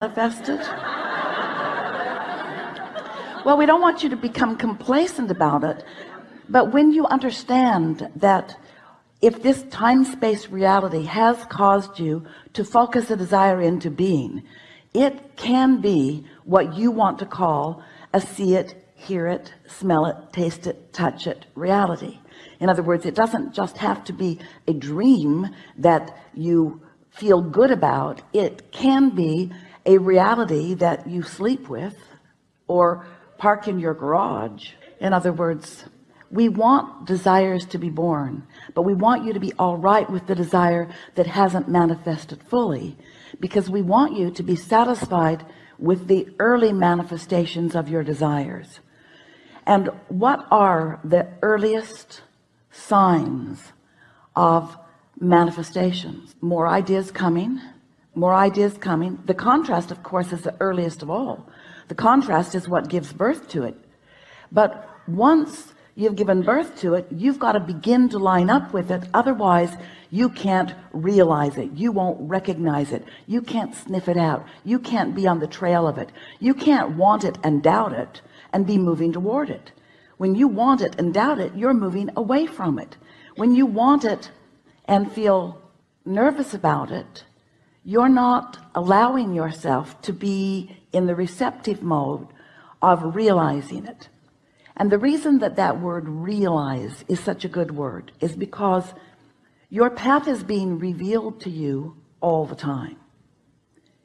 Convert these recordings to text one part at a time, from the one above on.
manifested? Well, we don't want you to become complacent about it, but when you understand that if this time-space reality has caused you to focus a desire into being, it can be what you want to call a see it, hear it, smell it, taste it, touch it reality. In other words, it doesn't just have to be a dream that you feel good about. It can be a reality that you sleep with or park in your garage. In other words, we want desires to be born, but we want you to be all right with the desire that hasn't manifested fully, because we want you to be satisfied with the early manifestations of your desires. And what are the earliest signs of manifestations? More ideas coming, more ideas coming. The contrast, of course, is the earliest of all. The contrast is what gives birth to it. But once you've given birth to it, you've got to begin to line up with it. Otherwise you can't realize it, you won't recognize it, you can't sniff it out, you can't be on the trail of it, you can't want it and doubt it and be moving toward it. When you want it and doubt it, you're moving away from it. When you want it and feel nervous about it, you're not allowing yourself to be in the receptive mode of realizing it. And the reason that that word realize is such a good word is because your path is being revealed to you all the time.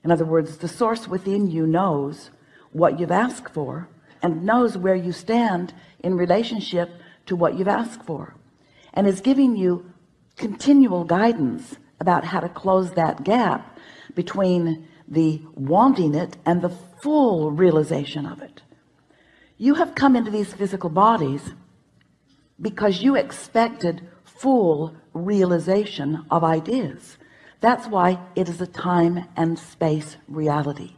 In other words, the source within you knows what you've asked for and knows where you stand in relationship to what you've asked for, and is giving you continual guidance about how to close that gap between the wanting it and the full realization of it. You have come into these physical bodies because you expected full realization of ideas. That's why it is a time and space reality.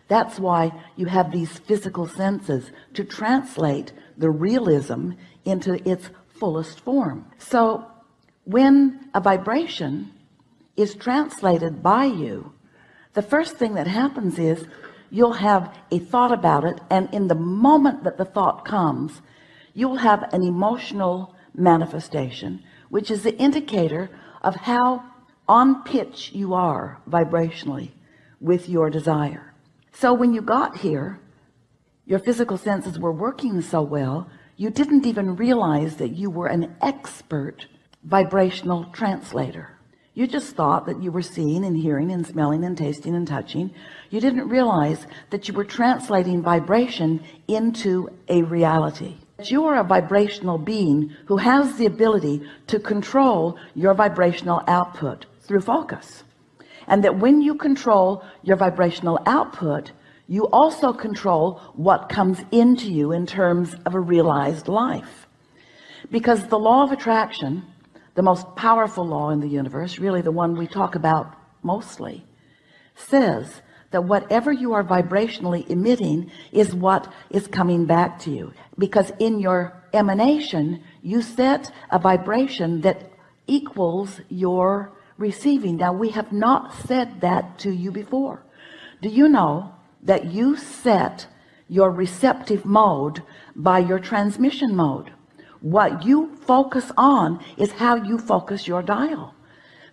That's why you have these physical senses to translate the realism into its fullest form. So when a vibration is translated by you, the first thing that happens is you'll have a thought about it, and in the moment that the thought comes, you'll have an emotional manifestation, which is the indicator of how on pitch you are vibrationally with your desire. So when you got here, your physical senses were working so well, you didn't even realize that you were an expert vibrational translator. You just thought that you were seeing and hearing and smelling and tasting and touching. You didn't realize that you were translating vibration into a reality. You are a vibrational being who has the ability to control your vibrational output through focus, and that when you control your vibrational output, you also control what comes into you in terms of a realized life. Because the law of attraction, the most powerful law in the universe, really the one we talk about mostly, says that whatever you are vibrationally emitting is what is coming back to you. Because in your emanation, you set a vibration that equals your receiving. Now, we have not said that to you before. Do you know that you set your receptive mode by your transmission mode? What you focus on is how you focus your dial.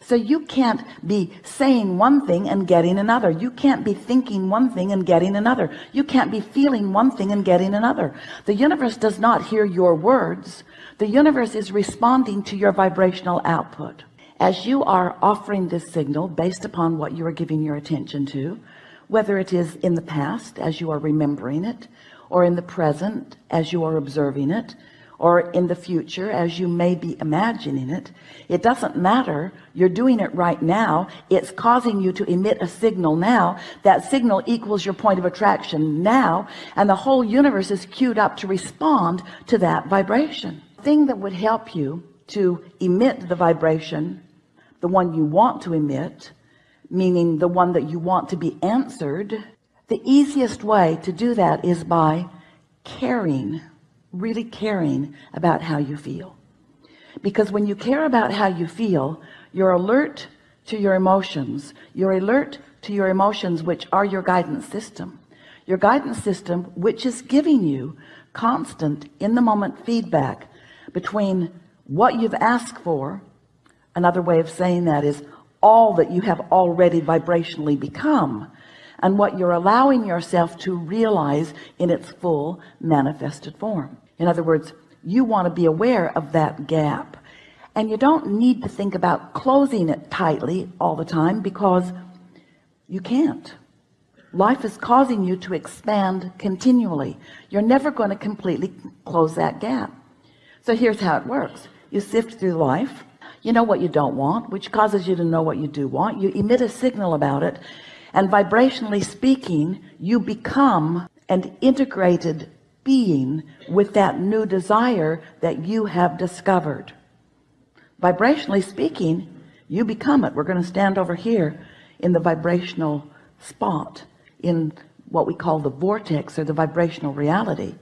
So you can't be saying one thing and getting another. You can't be thinking one thing and getting another. You can't be feeling one thing and getting another. The universe does not hear your words. The universe is responding to your vibrational output. As you are offering this signal based upon what you are giving your attention to, whether it is in the past as you are remembering it, or in the present as you are observing it, or in the future as you may be imagining it, it doesn't matter. You're doing it right now. It's causing you to emit a signal now. That signal equals your point of attraction now, and the whole universe is queued up to respond to that vibration. The thing that would help you to emit the vibration, the one you want to emit, meaning the one that you want to be answered, the easiest way to do that is by caring, really caring about how you feel. Because when you care about how you feel, you're alert to your emotions, you're alert to your emotions, which are your guidance system. Your guidance system, which is giving you constant in the moment feedback between what you've asked for. Another way of saying that is all that you have already vibrationally become, and what you're allowing yourself to realize in its full manifested form. In other words, you want to be aware of that gap, and you don't need to think about closing it tightly all the time, because you can't. Life is causing you to expand continually. You're never going to completely close that gap. So here's how it works. You sift through life. You know what you don't want, which causes you to know what you do want. You emit a signal about it, and vibrationally speaking, you become an integrated being with that new desire that you have discovered. Vibrationally speaking, you become it. We're going to stand over here in the vibrational spot, in what we call the vortex, or the vibrational reality.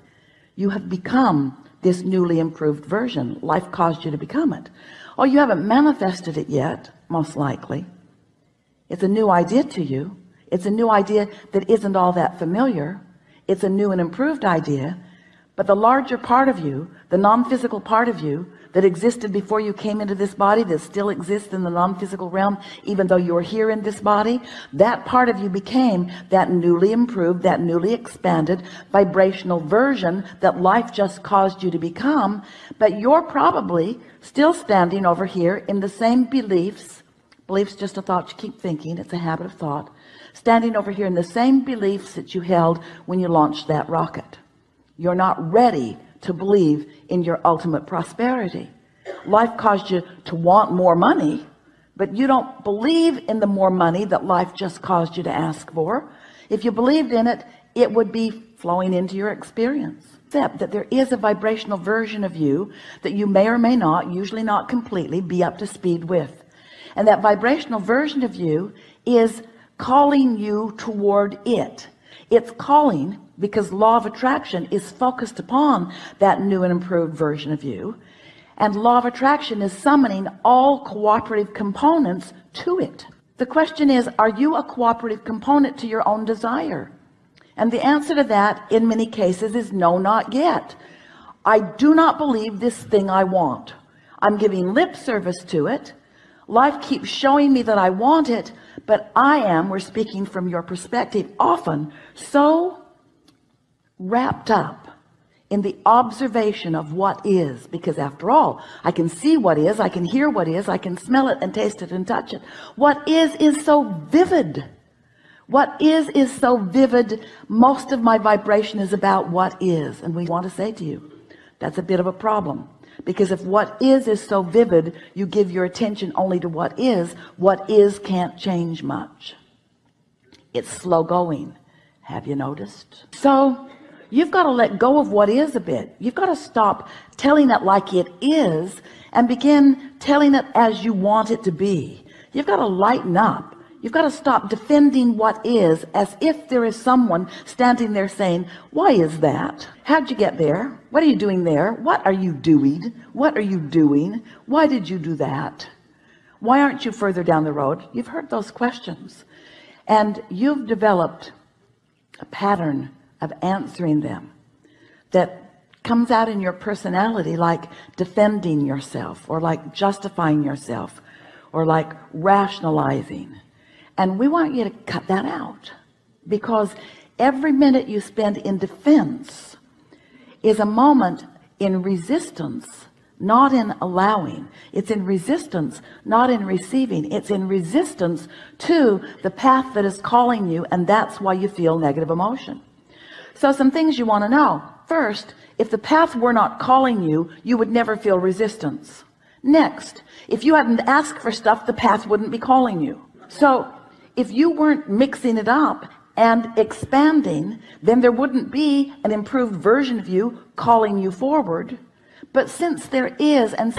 You have become this newly improved version. Life caused you to become it. Oh, you haven't manifested it yet, most likely. It's a new idea to you. It's a new idea that isn't all that familiar. It's a new and improved idea. But the larger part of you, the non-physical part of you that existed before you came into this body, that still exists in the non-physical realm, even though you're here in this body, that part of you became that newly improved, that newly expanded vibrational version that life just caused you to become. But you're probably still standing over here in the same beliefs. Beliefs just a thought you keep thinking. It's a habit of thought. Standing over here in the same beliefs that you held when you launched that rocket. You're not ready to believe in your ultimate prosperity. Life caused you to want more money, but you don't believe in the more money that life just caused you to ask for. If you believed in it, it would be flowing into your experience. Except that there is a vibrational version of you that you may or may not, usually not completely, be up to speed with. And that vibrational version of you is calling you toward it. It's calling because law of attraction is focused upon that new and improved version of you, and law of attraction is summoning all cooperative components to it. The question is, are you a cooperative component to your own desire? And the answer to that in many cases is no, not yet. I do not believe this thing I want. I'm giving lip service to it. Life keeps showing me that I want it, but I am, we're speaking from your perspective, often so wrapped up in the observation of what is, because after all, I can see what is, I can hear what is, I can smell it and taste it and touch it. What is so vivid. What is so vivid. Most of my vibration is about what is, and we want to say to you, that's a bit of a problem. Because if what is so vivid, you give your attention only to what is can't change much. It's slow going. Have you noticed? So you've got to let go of what is a bit. You've got to stop telling it like it is and begin telling it as you want it to be. You've got to lighten up. You've got to stop defending what is as if there is someone standing there saying, why is that? How'd you get there? What are you doing there? What are you doing? What are you doing? Why did you do that? Why aren't you further down the road? You've heard those questions, and you've developed a pattern of answering them that comes out in your personality, like defending yourself, or like justifying yourself, or like rationalizing. And we want you to cut that out, because every minute you spend in defense is a moment in resistance, not in allowing. It's in resistance, not in receiving. It's in resistance to the path that is calling you, and that's why you feel negative emotion. So some things you want to know. First, if the path were not calling you, you would never feel resistance. Next, if you hadn't asked for stuff, the path wouldn't be calling you. So if you weren't mixing it up and expanding, then there wouldn't be an improved version of you calling you forward. But since there is, and